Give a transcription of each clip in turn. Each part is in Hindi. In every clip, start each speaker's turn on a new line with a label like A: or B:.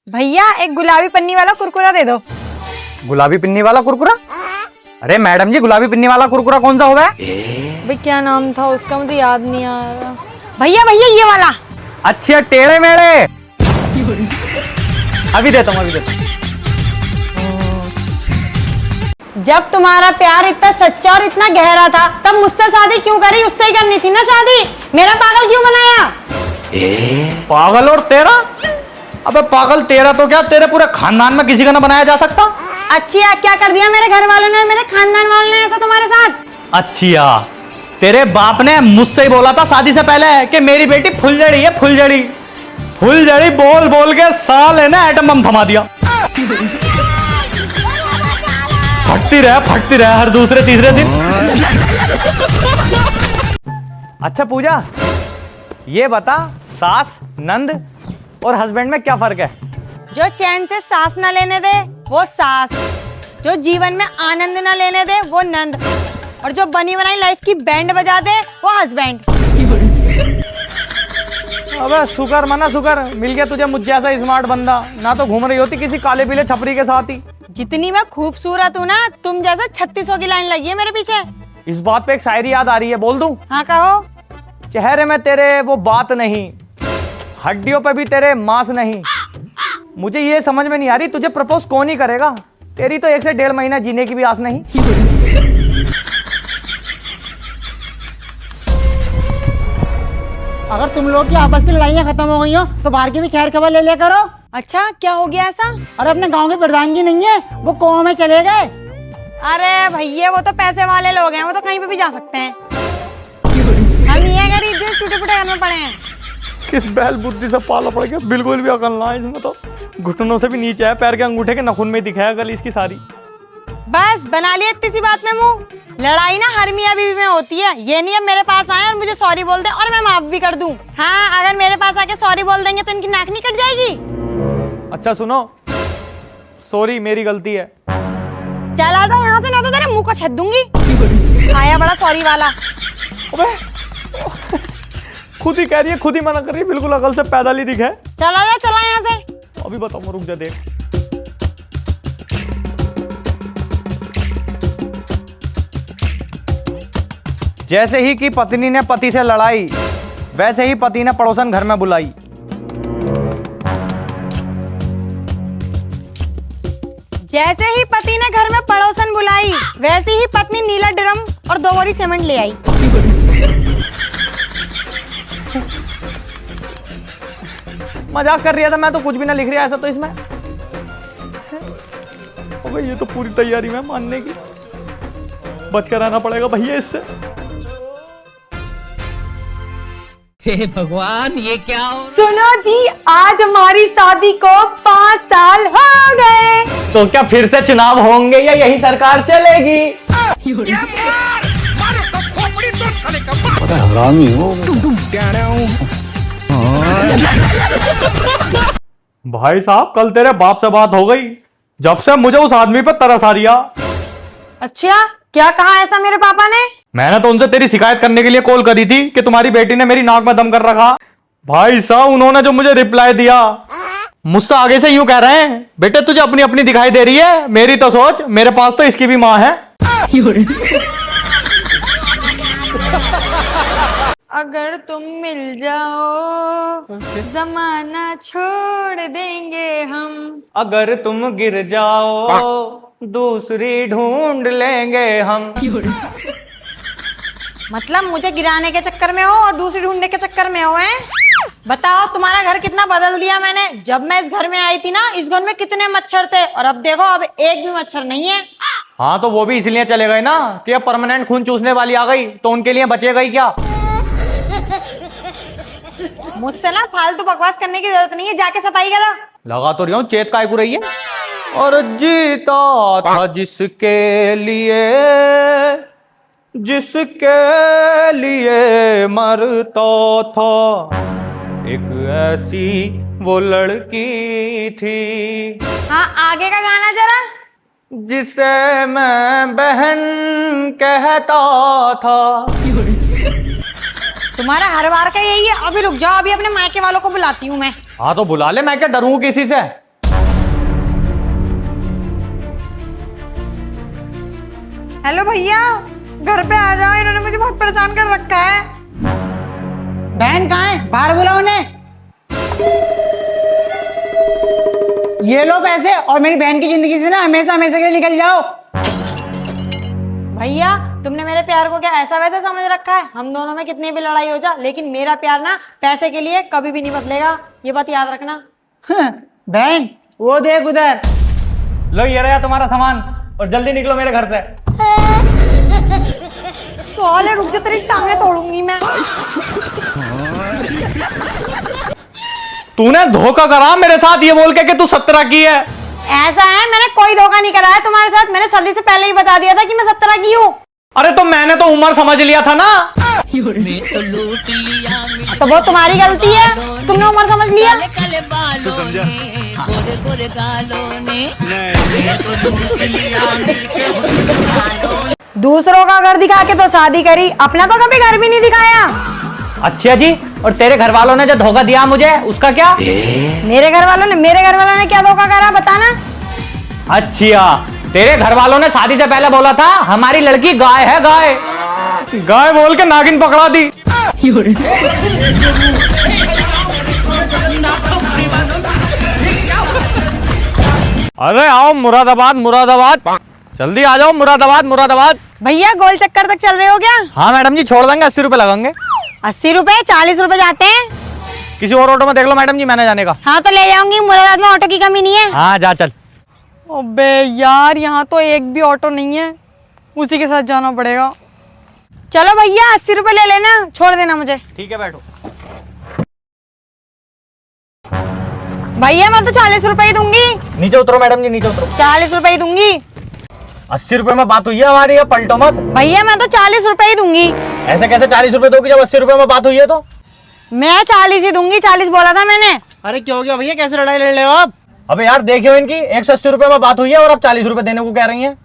A: भैया एक गुलाबी पन्नी वाला कुरकुरा दे दो।
B: गुलाबी पिन्नी वाला कुरकुरा? अरे मैडम जी, गुलाबी पिन्नी वाला कुरकुरा कौन सा होगा?
A: भाई क्या नाम था उसका, मुझे याद नहीं आ रहा। भैया भैया ये वाला।
B: अच्छा टेढ़े मेढ़े। अभी देता हूँ, अभी देता हूँ।
A: जब तुम्हारा प्यार इतना सच्चा और इतना गहरा था तब मुझसे शादी क्यों करी? उससे ही करनी थी ना शादी। मेरा पागल क्यों बनाया?
B: पागल और तेरा? अबे पागल तेरा तो क्या, तेरे पूरे खानदान में किसी का ना बनाया जा सकता।
A: अच्छा क्या कर दिया मेरे घर वालों ने, मेरे खानदान वालों ने ऐसा तुम्हारे साथ?
B: अच्छा तेरे बाप ने मुझसे ही बोला था शादी से पहले कि मेरी बेटी फुलझड़ी है, फुलझड़ी। फुलझड़ी बोल बोल के साले ने एटम बम थमा दिया। फटती रहे हर दूसरे तीसरे दिन। अच्छा पूजा, ये बता सास, नंद और हस्बैंड में क्या फर्क है?
A: जो चैन से सांस न लेने दे वो सास, जो जीवन में आनंद न लेने दे वो नंद, और जो बनी बनाई लाइफ की बैंड बजा दे वो हस्बैंड।
B: अबे शुक्र मना शुक्र, मिल गया तुझे मुझ जैसा स्मार्ट बंदा, ना तो घूम रही होती किसी काले पीले छपरी के साथ ही।
A: जितनी मैं खूबसूरत हूँ ना, तुम जैसा 3600 की लाइन लगी है मेरे पीछे।
B: इस बात पे एक शायरी याद आ रही है, बोल दूं?
A: हाँ कहो।
B: चेहरे में तेरे वो बात नहीं, हड्डियों पे भी तेरे मांस नहीं। मुझे ये समझ में नहीं आ रही तुझे प्रपोज कौन ही करेगा? तेरी तो 1 से 1.5 महीना जीने की भी आस नहीं।
C: अगर तुम लोग की आपस की लड़ाइयाँ खत्म हो गई हो तो बाहर की भी खैर खबर ले लिया करो।
A: अच्छा क्या हो गया ऐसा?
C: अरे अपने गांव के प्रधान जी नहीं है, वो कुआं में चले गए।
A: अरे भैया वो तो पैसे वाले लोग हैं, वो तो कहीं पे भी जा सकते हैं। हम ये गरीब जो टूटे फूटे घर में पड़े हैं।
B: किस बैल बुद्धि से पाला पड़ गया, बिल्कुल भी अकल ना है इसमें तो। घुटनों से भी नीचे है, पैर के अंगूठे के नाखून में दिखाया गल इसकी सारी।
A: बस बना लिया इतनी सी बात में मुंह। लड़ाई ना हर मियां बीवी में होती है, ये नहीं अब मेरे पास आए और मुझे सॉरी बोल दे और मैं माफ भी कर दूं। हाँ अगर मेरे पास आके सॉरी बोल देंगे तो इनकी नाक नहीं कट जाएगी?
B: अच्छा सुनो, सॉरी मेरी गलती है।
A: चला था यहाँ से, ना तो तेरे मुंह को छेद दूंगी। आया बड़ा सॉरी वाला।
B: अबे खुद ही कह रही है, खुद ही मना कर रही है, बिल्कुल अकल से पैदल ही दिखे।
A: चला यहाँ से।
B: अभी बताऊँ, रुक जा देख। जैसे ही कि पत्नी ने पति से लड़ाई, वैसे ही पति ने पड़ोसन घर में बुलाई।
A: जैसे ही पति ने घर में पड़ोसन बुलाई, वैसे ही पत्नी नीला ड्रम और 2 बोरी सीमेंट ले आई।
B: मजाक कर रही था, मैं तो कुछ भी ना लिख रहा ऐसा तो इसमें। अबे ये तो पूरी तैयारी में मानने की, बच कर रहना पड़ेगा भैया इससे।
D: हे भगवान ये क्या हो?
A: सुनो जी, आज हमारी शादी को 5 साल हो गए।
B: तो क्या फिर से चुनाव होंगे या यही सरकार चलेगी?
E: बड़ा हरामी हो।
B: भाई साहब कल तेरे बाप से बात हो गई, जब से मुझे उस आदमी पर तरस आ रिया।
A: अच्छा क्या कहा ऐसा मेरे पापा ने?
B: मैंने तो उनसे तेरी शिकायत करने के लिए कॉल करी थी कि तुम्हारी बेटी ने मेरी नाक में दम कर रखा। भाई साहब उन्होंने जो मुझे रिप्लाई दिया, मुझसे आगे से यूं कह रहे हैं, बेटे तुझे अपनी अपनी दिखाई दे रही है, मेरी तो सोच, मेरे पास तो इसकी भी माँ है।
A: अगर तुम मिल जाओ जमाना छोड़ देंगे हम।
B: अगर तुम गिर जाओ दूसरी ढूंढ लेंगे हम।
A: मतलब मुझे गिराने के चक्कर में हो और दूसरी ढूंढने के चक्कर में हो हैं? बताओ तुम्हारा घर कितना बदल दिया मैंने। जब मैं इस घर में आई थी ना, इस घर में कितने मच्छर थे और अब देखो अब एक भी मच्छर नहीं है।
B: हाँ तो वो भी इसलिए चले गए ना कि अब परमानेंट खून चूसने वाली आ गई, तो उनके लिए बचेगा ही क्या।
A: मुझसे ना फालतू बकवास करने की जरूरत नहीं है, जाके सफाई करो।
B: लगा तो रही हूँ, चेत काय को रही है। और जीता था जिसके लिए मरता था, एक ऐसी वो लड़की थी।
A: हाँ आगे का गाना जरा।
B: जिसे मैं बहन कहता था।
A: तुम्हारा हर बार का यही है। अभी रुक जाओ, अभी अपने मायके वालों को बुलाती हूँ मैं।
B: हाँ तो बुला ले, मैं क्या डरूं किसी से।
A: हेलो भैया, घर पे आ जाओ, इन्होंने मुझे बहुत परेशान कर रखा है।
C: बहन कहाँ है? बाहर बुलाओ उन्हें। ये लो पैसे और मेरी बहन की जिंदगी से ना हमेशा हमेशा के लिए निकल जाओ।
A: भैया, तुमने मेरे प्यार को क्या ऐसा वैसा समझ रखा है? हम दोनों में कितनी भी लड़ाई हो जा, लेकिन मेरा प्यार ना पैसे के लिए कभी भी नहीं बदलेगा, ये बात याद रखना।
C: बहन वो देख उधर।
B: लो ये रहा तुम्हारा सामान और जल्दी निकलो मेरे घर से।
A: साले रुक जा, तेरी टांगे तोड़ूंगी मैं।
B: तूने धोखा करा मेरे साथ ये बोल के कि तू 17 की है।
A: ऐसा है, मैंने कोई धोखा नहीं करा है तुम्हारे साथ। मैंने सदी से पहले ही बता दिया था कि मैं 17 की हूँ।
B: अरे तो मैंने तो उम्र समझ लिया था ना।
A: तो वो तुम्हारी गलती है, तुमने उम्र समझ लिया।
E: तो समझा
A: दूसरों का घर दिखा के तो शादी करी, अपना तो कभी घर भी नहीं दिखाया।
B: अच्छा जी, और तेरे घर वालों ने जो धोखा दिया मुझे उसका क्या?
A: मेरे घर वालों ने क्या धोखा करा बताना।
B: अच्छा, तेरे घर वालों ने शादी से पहले बोला था हमारी लड़की गाय है, गाय गाय बोल के नागिन पकड़ा दी। अरे आओ मुरादाबाद, मुरादाबाद, जल्दी आ जाओ मुरादाबाद, मुरादाबाद।
A: भैया गोल चक्कर तक चल रहे हो क्या?
B: हाँ मैडम जी, छोड़ देंगे, 80 रुपए लगेंगे।
A: 80 रुपए? 40 रुपए जाते हैं।
B: किसी और ऑटो में देख लो मैडम जी, मैंने जाने का।
A: हाँ तो ले जाऊंगी, मुरादाबाद में ऑटो की कमी नहीं है।
B: हाँ जा चल।
A: अबे यार, यहाँ तो एक भी ऑटो नहीं है, उसी के साथ जाना पड़ेगा। चलो भैया 80 रुपए ले लेना, छोड़ देना मुझे।
B: ठीक है बैठो।
A: भैया मैं तो 40 रुपए ही दूंगी।
B: नीचे उतरो मैडम जी, नीचे उतरो।
A: 40 रुपए ही दूंगी।
B: 80 रुपए में बात हुई है हमारी, ये पलटो मत।
A: भैया मैं तो 40 रुपए ही दूंगी।
B: ऐसे कैसे 40 रुपए दोगी जब 80 रुपए में बात हुई है? तो
A: मैं 40 ही दूंगी, 40 बोला था मैंने।
C: अरे क्या हो गया भैया, कैसे लड़ाई लड़ रहे हो आप?
B: अबे यार देखियो इनकी, 180 रुपए में बात हुई है और अब 40 रुपए देने को कह रही है।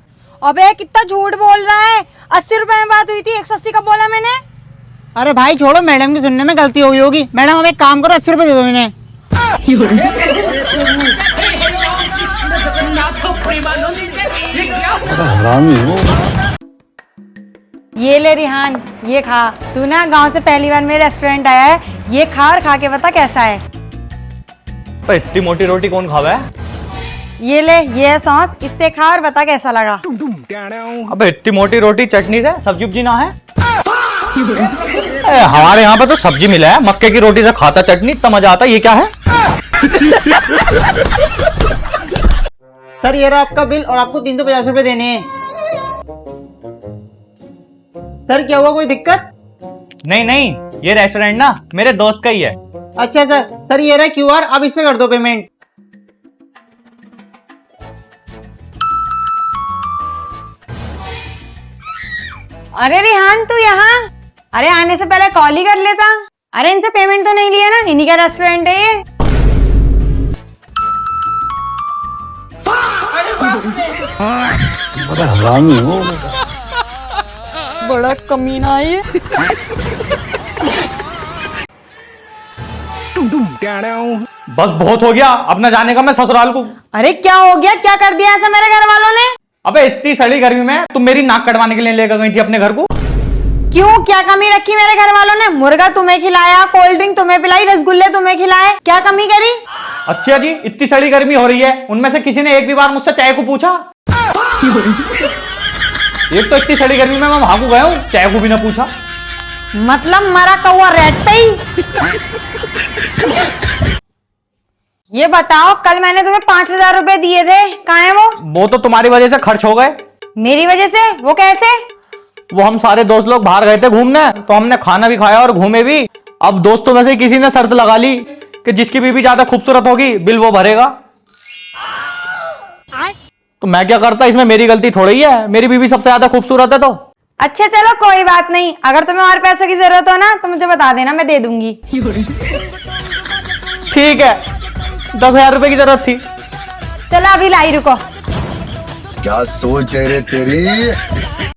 A: अबे कितना झूठ बोल रहा है, 80 रुपए में बात हुई थी, 180 का बोला मैंने।
C: अरे भाई छोड़ो, मैडम की सुनने में गलती हो गई होगी। मैडम अब एक काम करो, 80 रुपए दे दो इन्हें।
E: हरामी हो।
A: ये ले रिहान, ये खा। तू ना गांव से पहली बार मेरे रेस्टोरेंट आया है, ये खा और खा के बता कैसा है।
B: पर इतनी मोटी रोटी कौन खावा है?
A: ये ले, ये सौंस, इससे खा और बता कैसा लगा।
B: अबे इतनी मोटी रोटी चटनी से सब्जी उब्जी ना है? हमारे यहाँ पे तो सब्जी मिला है, मक्के की रोटी से खाता चटनी, इतना मजा आता है। ये क्या है?
C: सर ये रहा आपका बिल और आपको 350 रुपए देने हैं। सर क्या हुआ, कोई दिक्कत?
B: नहीं नहीं, ये रेस्टोरेंट ना मेरे दोस्त का ही है।
C: अच्छा सर, सर ये रहा QR, अब इस पे कर दो पेमेंट।
A: अरे रिहान तू यहाँ? अरे आने से पहले कॉल ही कर लेता। अरे इनसे पेमेंट तो नहीं लिया ना, इन्हीं का रेस्टोरेंट है ये।
E: बड़ा हरामी हो।
A: बड़ा कमीना है ये।
B: बस बहुत हो गया, अब न जाने का मैं ससुराल को।
A: अरे क्या हो गया, क्या कर दिया ऐसा मेरे घर वालों ने?
B: अबे इतनी सड़ी गर्मी में तुम मेरी नाक कटवाने के लिए लेकर गई थी अपने घर को।
A: क्यों, क्या कमी रखी मेरे घर वालों ने? मुर्गा तुम्हें खिलाया, कोल्ड ड्रिंक तुम्हें पिलाई, रसगुल्ले तुम्हें खिलाए, क्या कमी करी?
B: अच्छा जी, इतनी सड़ी गर्मी हो रही है, उनमें से किसी ने एक भी बार मुझसे चाय को पूछा? एक तो इतनी सड़ी गर्मी में मैं वहां को गया हूँ, चाय को भी ना पूछा।
A: मतलब मरा कौवा रेट पे ही। ये बताओ, कल मैंने तुम्हें 5000 रुपए दिए थे, कहाँ है
B: वो तो तुम्हारी वजह से खर्च हो गए।
A: मेरी वजह से? वो कैसे?
B: वो हम सारे दोस्त लोग बाहर गए थे घूमने, तो हमने खाना भी खाया और घूमे भी। अब दोस्तों में से किसी ने शर्त लगा ली कि जिसकी बीवी ज्यादा खूबसूरत होगी बिल वो भरेगा। तो मैं क्या करता, इसमें मेरी गलती थोड़ी है, मेरी बीवी सबसे ज्यादा खूबसूरत है। तो
A: अच्छा चलो कोई बात नहीं, अगर तुम्हें और पैसों की जरूरत हो ना तो मुझे बता देना, मैं दे दूंगी।
B: ठीक है, 10,000 रुपए की जरूरत थी।
A: चलो अभी लाई, रुको।
E: क्या सोच है रे तेरी।